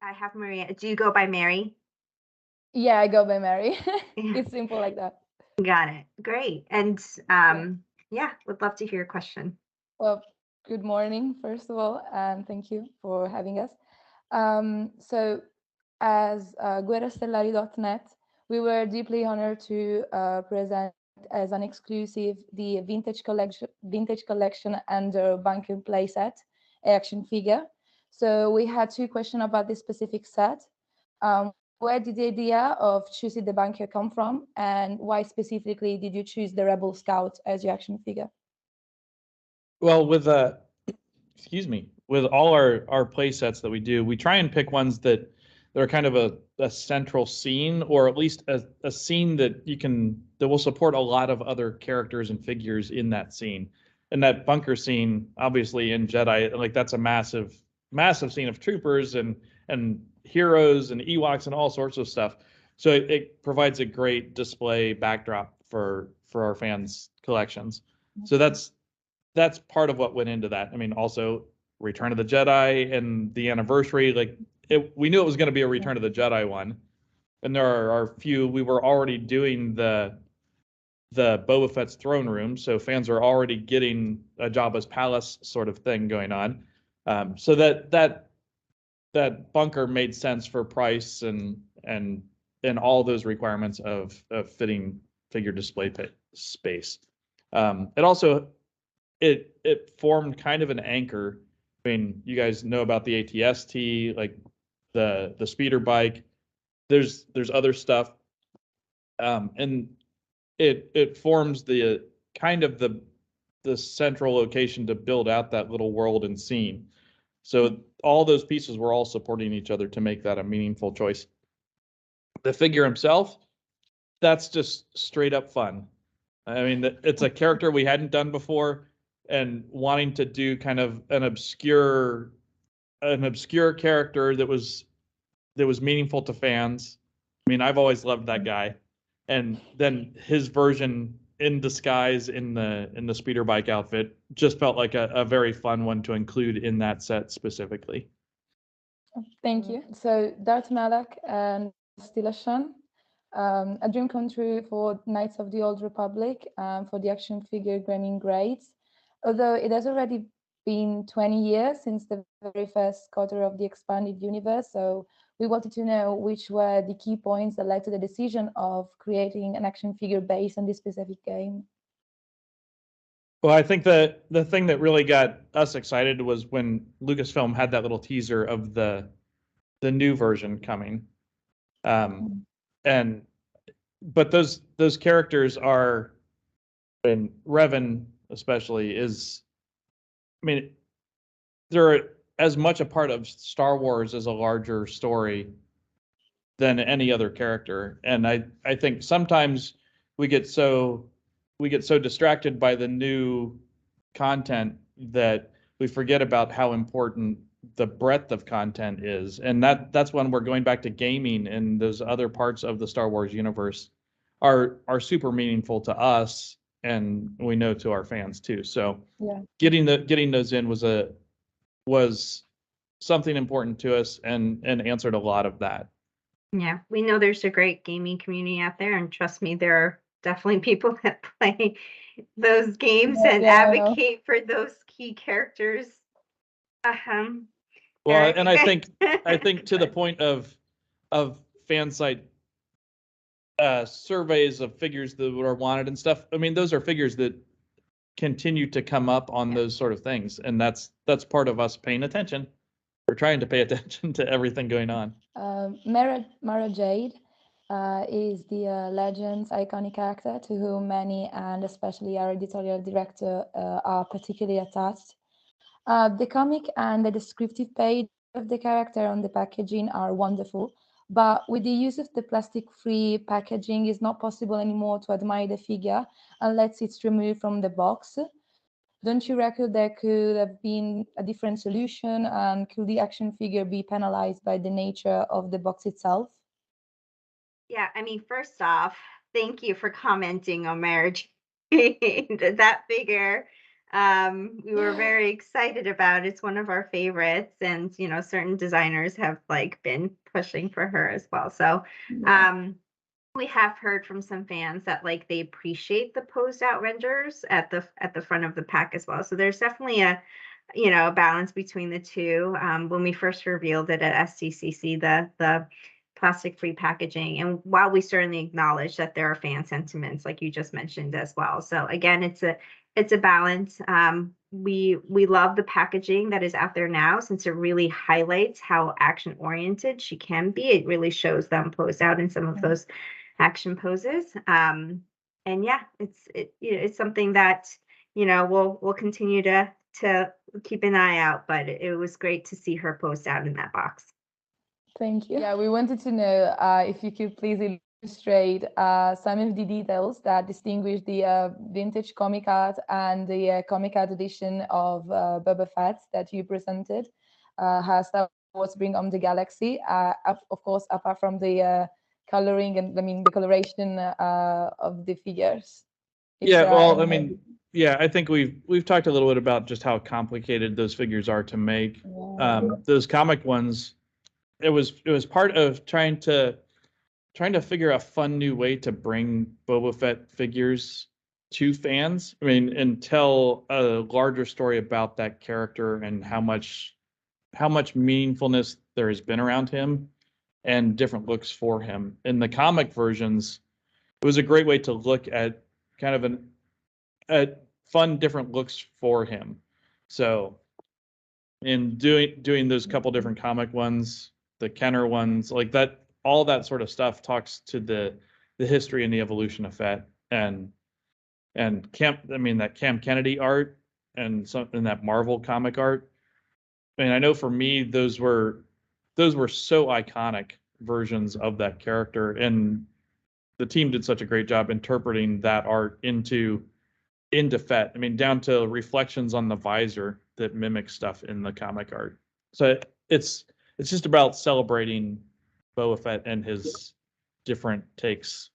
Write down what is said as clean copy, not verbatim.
I have Maria. Do you go by Mary? Yeah, I go by Mary. Yeah, It's simple like that. got it. Great. And Yeah. yeah, would love to hear your question. Well, good morning, first of all, and thank you for having us. So, as guerrastellari.net, we were deeply honored to present as an exclusive the vintage collection under bunker playset action figure. So we had two questions about this specific set. Where did the idea of choosing the bunker come from, and why specifically did you choose the Rebel Scout as your action figure? Well, with excuse me, with all our play sets that we do, we try and pick ones that are kind of a central scene, or at least a scene that will support a lot of other characters and figures in that scene. And that bunker scene, obviously in Jedi, like that's a massive scene of troopers and heroes and Ewoks and all sorts of stuff. So it provides a great display backdrop for our fans' collections. So that's part of what went into that. I mean, also Return of the Jedi and the anniversary, like we knew it was going to be a Return of the Jedi one. And there are a few. We were already doing the Boba Fett's throne room, so fans are already getting a Jabba's palace sort of thing going on. So that bunker made sense for price and all those requirements of fitting figure display space. It also it formed kind of an anchor. I mean, you guys know about the ATST, like the speeder bike. There's other stuff, and it forms the kind of the central location to build out that little world and scene. So all those pieces were all supporting each other to make that a meaningful choice. The figure himself, that's just straight up fun. I mean, it's a character we hadn't done before, and wanting to do kind of an obscure character that was meaningful to fans. I mean, I've always loved that guy, and then his version in disguise in the speeder bike outfit just felt like a very fun one to include in that set specifically. Thank you. So, Darth Malak and Stilashan, a dream come true for Knights of the Old Republic, for the action figure Gremlin Grades. Although it has already been 20 years since the very first quarter of the expanded universe, so we wanted to know which were the key points that led to the decision of creating an action figure based on this specific game. Well, I think the thing that really got us excited was when Lucasfilm had that little teaser of the new version coming. Um, and but those characters are, and Revan especially is, I mean, they're as much a part of Star Wars as a larger story than any other character. And I think sometimes we get so distracted by the new content that we forget about how important the breadth of content is. And that's when we're going back to gaming, and those other parts of the Star Wars universe are super meaningful to us, and we know to our fans too. So Yeah. getting those in was something important to us, and answered a lot of that. Yeah, we know there's a great gaming community out there, and trust me, there are definitely people that play those games and Yeah, I know. advocate for those key characters. Um, Well, and I think to the point of fan site surveys of figures that are wanted and stuff. I mean, those are figures that continue to come up on those sort of things, and that's part of us paying attention. We're trying to pay attention to everything going on. Mara Jade is the Legends iconic character to whom many, and especially our editorial director, are particularly attached. The comic and the descriptive page of the character on the packaging are wonderful, but with the use of the plastic-free packaging, it's not possible anymore to admire the figure unless it's removed from the box. Don't you reckon there could have been a different solution, and could the action figure be penalized by the nature of the box itself? yeah, I mean, first off, thank you for commenting on marriage. That figure We were very excited about. It's one of our favorites, and certain designers have like been pushing for her as well. So Yeah. we have heard from some fans that like they appreciate the posed out renders at the front of the pack as well. So there's definitely a balance between the two. When we first revealed it at SCCC, the plastic free packaging, and while we certainly acknowledge that there are fan sentiments like you just mentioned as well. So again, it's a balance. We love the packaging that is out there now, since it really highlights how action oriented she can be. It really shows them posed out in some of those action poses. And yeah, it's something that we'll continue to keep an eye out. But it was great to see her post out in that box. Thank you. Yeah, we wanted to know if you could please illustrate some of the details that distinguish the vintage comic art and the comic art edition of Boba Fett that you presented. How Star Wars Bring on the Galaxy, of course, apart from the coloring and the coloration of the figures. Yeah, well, I mean, yeah, I think we've talked a little bit about just how complicated those figures are to make. Those comic ones, it was part of trying to figure a fun new way to bring Boba Fett figures to fans. I mean, and tell a larger story about that character and how much meaningfulness there has been around him and different looks for him. In the comic versions, it was a great way to look at kind of at fun different looks for him. So in doing those couple different comic ones, the Kenner ones, like that, all that sort of stuff talks to the history and the evolution of Fett and that Cam Kennedy art and that Marvel comic art. I mean, I know for me those were so iconic versions of that character, and the team did such a great job interpreting that art into Fett. I mean, down to reflections on the visor that mimic stuff in the comic art. So it's just about celebrating Boba Fett and his different takes